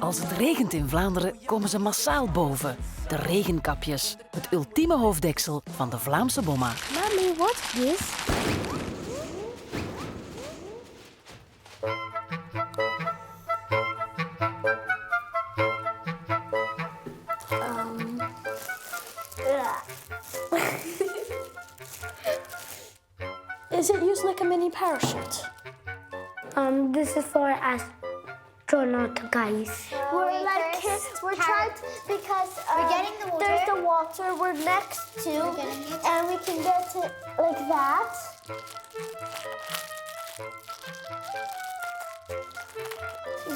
Als het regent in Vlaanderen komen ze massaal boven. De regenkapjes, het ultieme hoofddeksel van de Vlaamse bomma. Mommy, what's this? Is it used like a mini parachute? This is for astronaut guys. We're like kids. We're trying to, because we're getting the water. There's the water we're next to, and we can get it like that.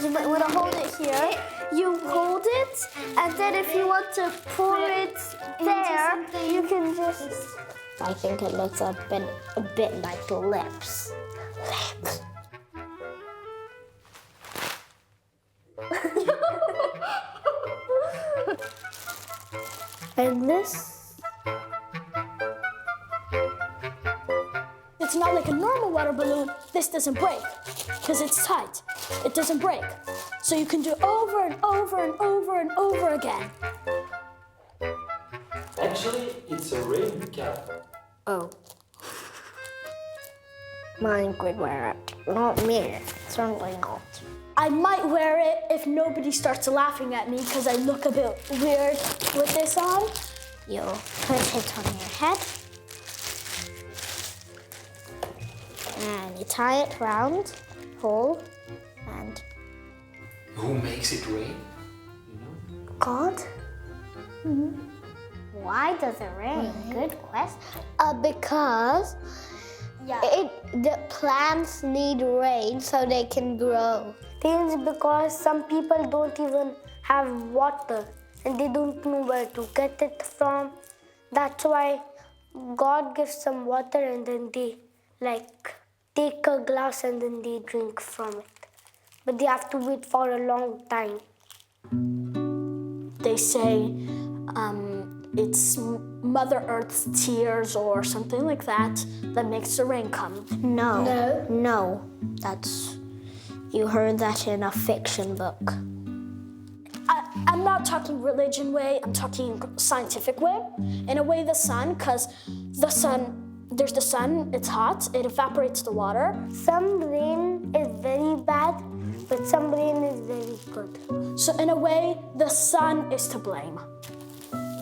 You might want to hold it here. You hold it, and then if you want to pour it there, you can just. I think it looks a bit like lips. Lips. And this? It's not like a normal water balloon. This doesn't break because it's tight. It doesn't break. So you can do over and over and over and over again. Actually, it's a rain cap. Oh. Mine could wear it. Not me. Certainly not. I might wear it if nobody starts laughing at me because I look a bit weird with this on. You put it on your head. And you tie it round, whole, and... Who makes it rain? God? Mm-hmm. Why does it rain? Good question. Because the plants need rain so they can grow. Things because some people don't even have water and they don't know where to get it from. That's why God gives some water and then they take a glass and then they drink from it. But they have to wait for a long time. They say it's Mother Earth's tears or something like that that makes the rain come. No. You heard that in a fiction book. I'm not talking religion way, I'm talking scientific way. In a way, the sun, because there's the sun, it's hot, it evaporates the water. Some rain is very bad, but some rain is very good. So in a way, the sun is to blame.